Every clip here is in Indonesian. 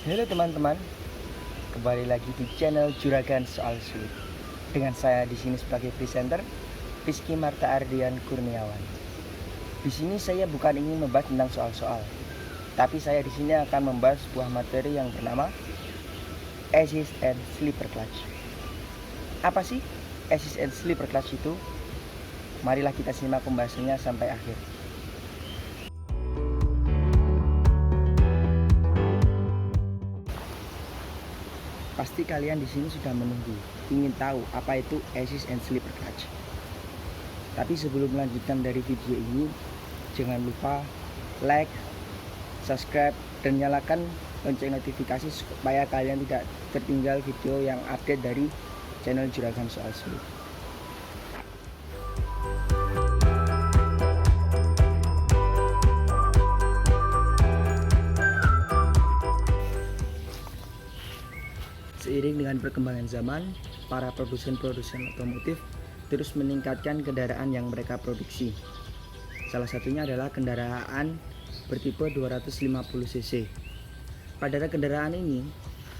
Halo teman-teman, kembali lagi di channel Juragan Soal Sulit. Dengan saya di sini sebagai presenter, Rizky Marta Ardian Kurniawan. Di sini saya bukan ingin membahas tentang soal-soal, tapi saya di sini akan membahas sebuah materi yang bernama Assist and Sleeper Clutch. Apa sih Assist and Sleeper Clutch itu? Marilah kita simak pembahasannya sampai akhir. Pasti kalian di sini sudah menunggu, ingin tahu apa itu Assist and Sleeper Clutch. Tapi sebelum melanjutkan dari video ini, jangan lupa like, subscribe, dan nyalakan lonceng notifikasi supaya kalian tidak tertinggal video yang update dari channel Juragan Soal Sulit. Seiring dengan perkembangan zaman, para produsen-produsen otomotif terus meningkatkan kendaraan yang mereka produksi. Salah satunya adalah kendaraan bertipe 250 cc. Pada kendaraan ini,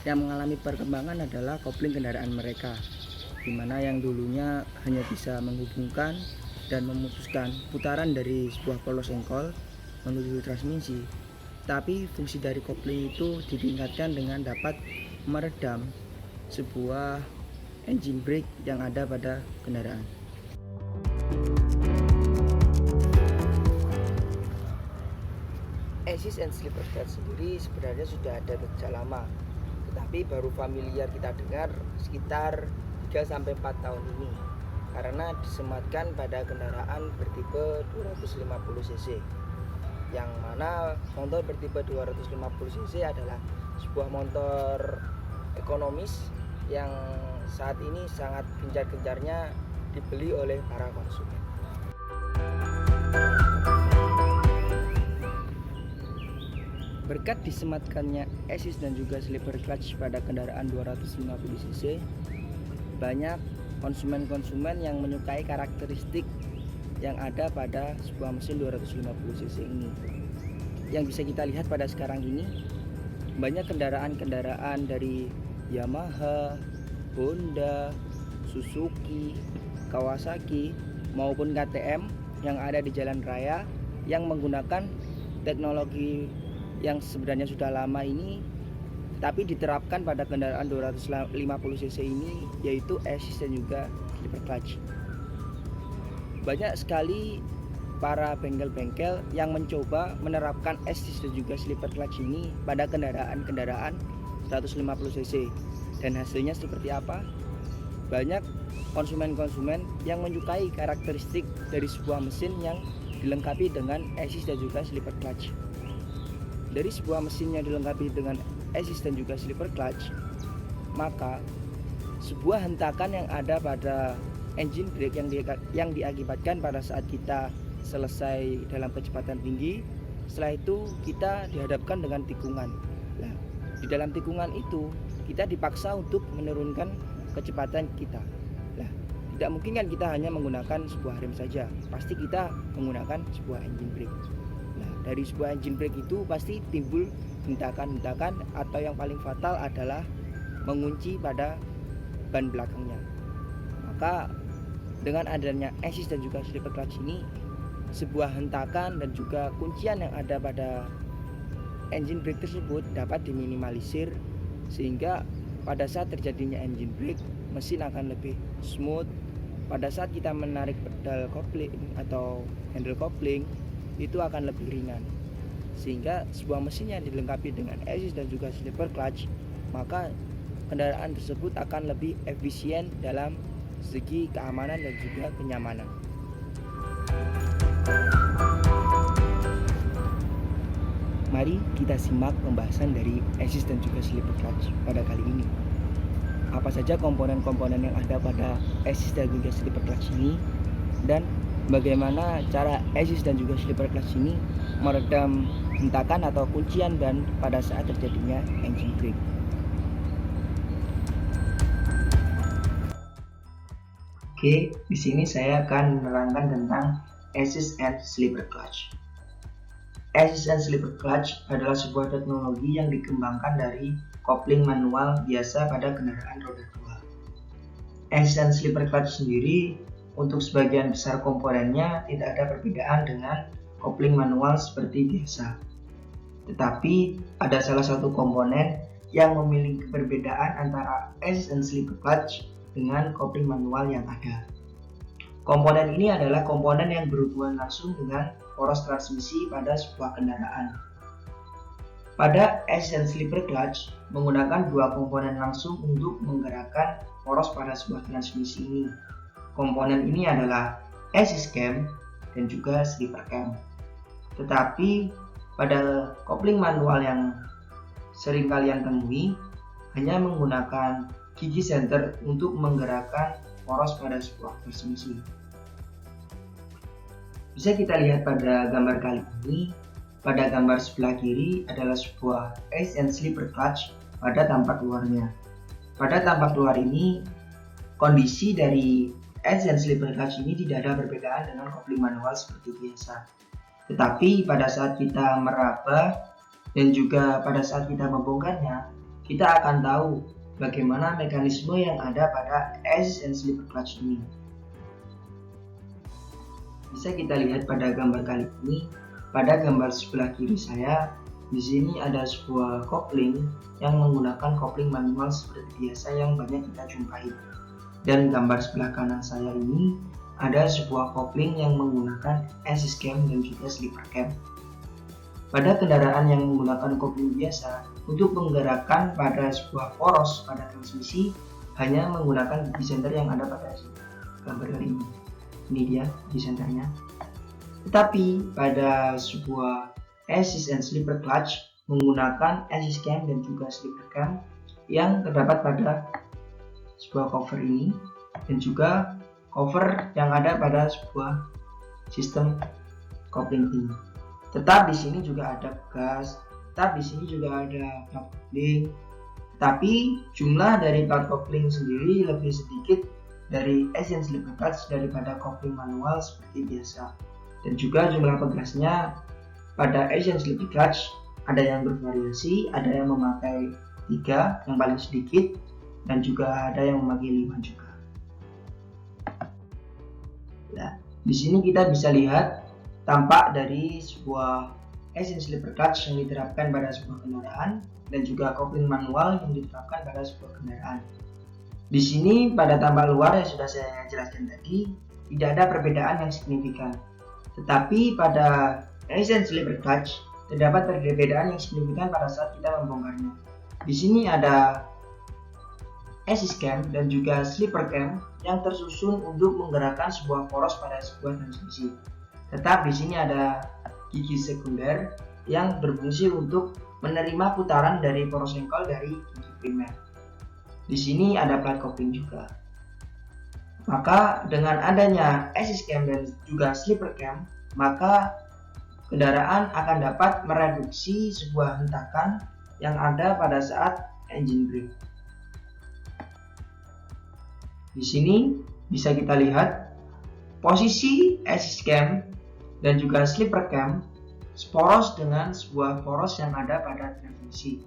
yang mengalami perkembangan adalah kopling kendaraan mereka, di mana yang dulunya hanya bisa menghubungkan dan memutuskan putaran dari sebuah polos engkol menuju transmisi. Tapi fungsi dari kopling itu ditingkatkan dengan dapat meredam sebuah engine brake yang ada pada kendaraan. Assist and Sleeper Clutch sendiri sebenarnya sudah ada sejak lama, tetapi baru familiar kita dengar sekitar 3-4 tahun ini karena disematkan pada kendaraan bertipe 250 cc, yang mana motor bertipe 250 cc adalah sebuah motor ekonomis yang saat ini sangat gencar-gencarnya dibeli oleh para konsumen. Berkat disematkannya Assist dan juga Sleeper Clutch pada kendaraan 250 cc, banyak konsumen-konsumen yang menyukai karakteristik yang ada pada sebuah mesin 250 cc ini. Yang bisa kita lihat pada sekarang ini, banyak kendaraan-kendaraan dari Yamaha, Honda, Suzuki, Kawasaki maupun KTM yang ada di jalan raya yang menggunakan teknologi yang sebenarnya sudah lama ini, tapi diterapkan pada kendaraan 250 cc ini, yaitu Assist dan juga Sleeper Clutch. Banyak sekali para bengkel-bengkel yang mencoba menerapkan Assist dan juga Sleeper Clutch ini pada kendaraan-kendaraan 150 cc, dan hasilnya seperti apa? Banyak konsumen-konsumen yang menyukai karakteristik dari sebuah mesin yang dilengkapi dengan Assist dan juga Sleeper Clutch. Dari sebuah mesin yang dilengkapi dengan Assist dan juga Sleeper Clutch, maka sebuah hentakan yang ada pada engine brake yang diakibatkan pada saat kita selesai dalam kecepatan tinggi, setelah itu kita dihadapkan dengan tikungan. Nah, di dalam tikungan itu kita dipaksa untuk menurunkan kecepatan kita. Nah, tidak mungkin kan kita hanya menggunakan sebuah rem saja, pasti kita menggunakan sebuah engine brake. Nah, dari sebuah engine brake itu pasti timbul hentakan-hentakan, atau yang paling fatal adalah mengunci pada ban belakangnya. Maka dengan adanya Assist dan juga Sleeper Clutch ini, sebuah hentakan dan juga kuncian yang ada pada engine brake tersebut dapat diminimalisir, sehingga pada saat terjadinya engine brake, mesin akan lebih smooth. Pada saat kita menarik pedal kopling atau handle kopling, itu akan lebih ringan, sehingga sebuah mesin yang dilengkapi dengan Assist dan juga Sleeper Clutch, maka kendaraan tersebut akan lebih efisien dalam segi keamanan dan juga kenyamanan. Mari kita simak pembahasan dari Assist dan juga Sleeper Clutch pada kali ini. Apa saja komponen-komponen yang ada pada Assist dan juga Sleeper Clutch ini, dan bagaimana cara Assist dan juga Sleeper Clutch ini meredam hentakan atau kuncian ban pada saat terjadinya engine brake. Oke, di sini saya akan menerangkan tentang Assist and Sleeper Clutch. Assist and Slipper Clutch adalah sebuah teknologi yang dikembangkan dari kopling manual biasa pada kendaraan roda 2. Assist and Slipper Clutch sendiri untuk sebagian besar komponennya tidak ada perbedaan dengan kopling manual seperti biasa. Tetapi ada salah satu komponen yang memiliki perbedaan antara Assist and Slipper Clutch dengan kopling manual yang ada. Komponen ini adalah komponen yang berhubungan langsung dengan poros transmisi pada sebuah kendaraan. Pada Assist and Slipper Clutch menggunakan dua komponen langsung untuk menggerakkan poros pada sebuah transmisi ini. Komponen ini adalah assist cam dan juga slipper cam. Tetapi pada kopling manual yang sering kalian temui hanya menggunakan gigi senter untuk menggerakkan poros pada sebuah transmisi. Bisa kita lihat pada gambar kali ini. Pada gambar sebelah kiri adalah sebuah Assist and Slipper Clutch pada tampak luarnya. Pada tampak luar ini, kondisi dari Assist and Slipper Clutch ini tidak ada perbedaan dengan kopling manual seperti biasa. Tetapi pada saat kita meraba dan juga pada saat kita membongkarnya, kita akan tahu bagaimana mekanisme yang ada pada Assist and Slipper Clutch ini. Bisa kita lihat pada gambar kali ini. Pada gambar sebelah kiri saya, di sini ada sebuah kopling yang menggunakan kopling manual seperti biasa yang banyak kita jumpai. Dan gambar sebelah kanan saya ini ada sebuah kopling yang menggunakan assist cam dan juga slipper cam. Pada kendaraan yang menggunakan kopling biasa, untuk menggerakkan pada sebuah poros pada transmisi hanya menggunakan gigi senter yang ada pada gambar kali ini. Ini dia gigi senternya. Tetapi pada sebuah assist and slipper clutch menggunakan assist cam dan juga slipper cam yang terdapat pada sebuah cover ini dan juga cover yang ada pada sebuah sistem kopling ini. Tetap di sini juga ada gas, tetap di sini juga ada plat kopling. Tapi jumlah dari plat kopling sendiri lebih sedikit dari assist and slipper clutch daripada kopling manual seperti biasa. Dan juga jumlah pegasnya pada assist and slipper clutch ada yang bervariasi, ada yang memakai 3 yang paling sedikit dan juga ada yang memakai 5 juga. Nah, di sini kita bisa lihat tampak dari sebuah assist and slipper clutch yang diterapkan pada sebuah kendaraan dan juga kopling manual yang diterapkan pada sebuah kendaraan. Di sini pada tampak luar yang sudah saya jelaskan tadi tidak ada perbedaan yang signifikan. Tetapi pada assist and slipper clutch terdapat perbedaan yang signifikan pada saat kita membongkarnya. Di sini ada assist cam dan juga slipper cam yang tersusun untuk menggerakkan sebuah poros pada sebuah transmisi. Tetap di sini ada gigi sekunder yang berfungsi untuk menerima putaran dari poros engkol dari gigi primer. Di sini ada plat kopling juga. Maka dengan adanya assist cam dan juga slipper cam, maka kendaraan akan dapat mereduksi sebuah hentakan yang ada pada saat engine brake. Di sini bisa kita lihat posisi assist cam dan juga slipper cam seporos dengan sebuah poros yang ada pada transmisi.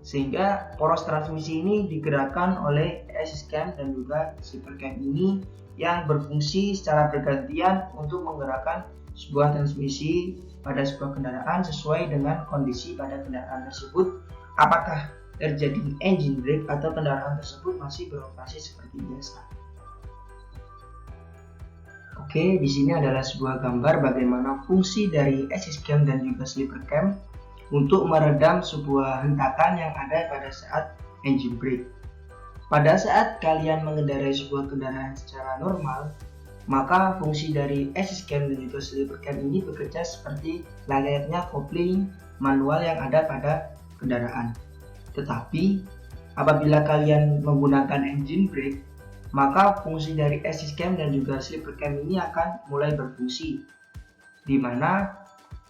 Sehingga poros transmisi ini digerakkan oleh assist cam dan juga slipper cam ini yang berfungsi secara bergantian untuk menggerakkan sebuah transmisi pada sebuah kendaraan sesuai dengan kondisi pada kendaraan tersebut, apakah terjadi engine brake atau kendaraan tersebut masih beroperasi seperti biasa. Oke, di sini adalah sebuah gambar bagaimana fungsi dari assist cam dan juga slipper cam untuk meredam sebuah hentakan yang ada pada saat engine brake. Pada saat kalian mengendarai sebuah kendaraan secara normal, maka fungsi dari assist cam dan juga slipper cam ini bekerja seperti layaknya kopling manual yang ada pada kendaraan. Tetapi apabila kalian menggunakan engine brake, maka fungsi dari assist cam dan juga slipper cam ini akan mulai berfungsi, di mana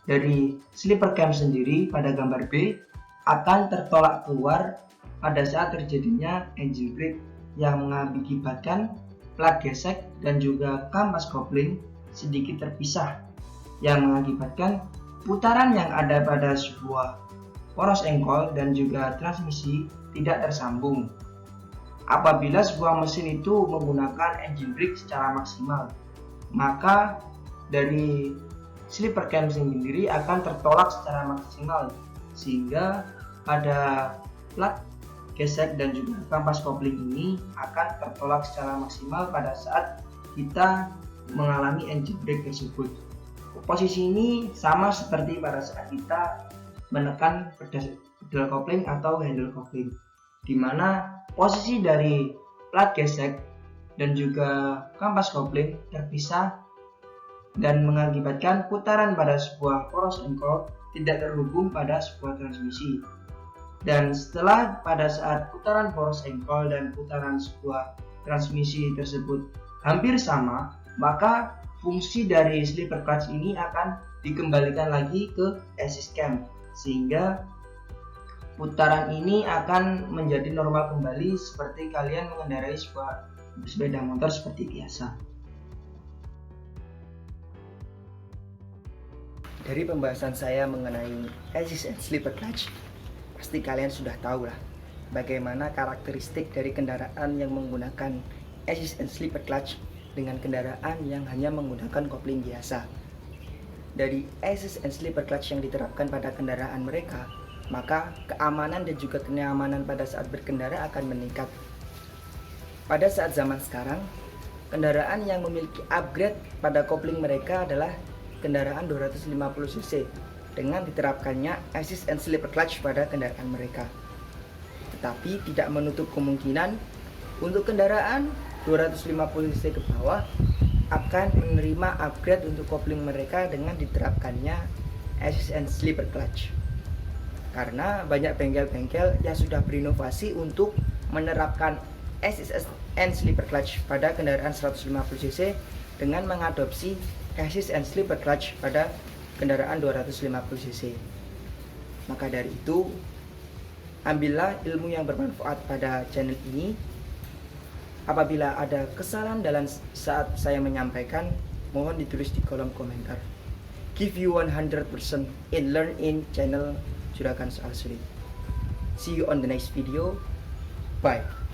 dari slipper cam sendiri pada gambar B akan tertolak keluar pada saat terjadinya engine brake yang mengakibatkan plat gesek dan juga kampas kopling sedikit terpisah yang mengakibatkan putaran yang ada pada sebuah poros engkol dan juga transmisi tidak tersambung. Apabila sebuah mesin itu menggunakan engine brake secara maksimal, maka dari slipper cam sendiri akan tertolak secara maksimal, sehingga pada plat gesek dan juga kampas kopling ini akan tertolak secara maksimal pada saat kita mengalami engine brake tersebut. Posisi ini sama seperti pada saat kita menekan pedal kopling atau handle kopling, di mana posisi dari plat gesek dan juga kampas kopling terpisah dan mengakibatkan putaran pada sebuah poros engkol tidak terhubung pada sebuah transmisi. Dan setelah pada saat putaran poros engkol dan putaran sebuah transmisi tersebut hampir sama, maka fungsi dari slipper clutch ini akan dikembalikan lagi ke assist cam, sehingga putaran ini akan menjadi normal kembali seperti kalian mengendarai sebuah sepeda motor seperti biasa. Dari pembahasan saya mengenai assist and slipper clutch, pasti kalian sudah tahu lah bagaimana karakteristik dari kendaraan yang menggunakan assist and slipper clutch dengan kendaraan yang hanya menggunakan kopling biasa. Dari assist and slipper clutch yang diterapkan pada kendaraan mereka, maka keamanan dan juga kenyamanan pada saat berkendara akan meningkat. Pada saat zaman sekarang, kendaraan yang memiliki upgrade pada kopling mereka adalah kendaraan 250cc dengan diterapkannya assist and slipper clutch pada kendaraan mereka. Tetapi tidak menutup kemungkinan untuk kendaraan 250cc ke bawah akan menerima upgrade untuk kopling mereka dengan diterapkannya assist and slipper clutch. Karena banyak bengkel-bengkel yang sudah berinovasi untuk menerapkan assist and slipper clutch pada kendaraan 150cc dengan mengadopsi assist and slipper clutch pada kendaraan 250cc. Maka dari itu, ambillah ilmu yang bermanfaat pada channel ini. Apabila ada kesalahan dalam saat saya menyampaikan, mohon ditulis di kolom komentar. Give you 100% in learn in channel Juragan Soal Sulit. See you on the next video. Bye.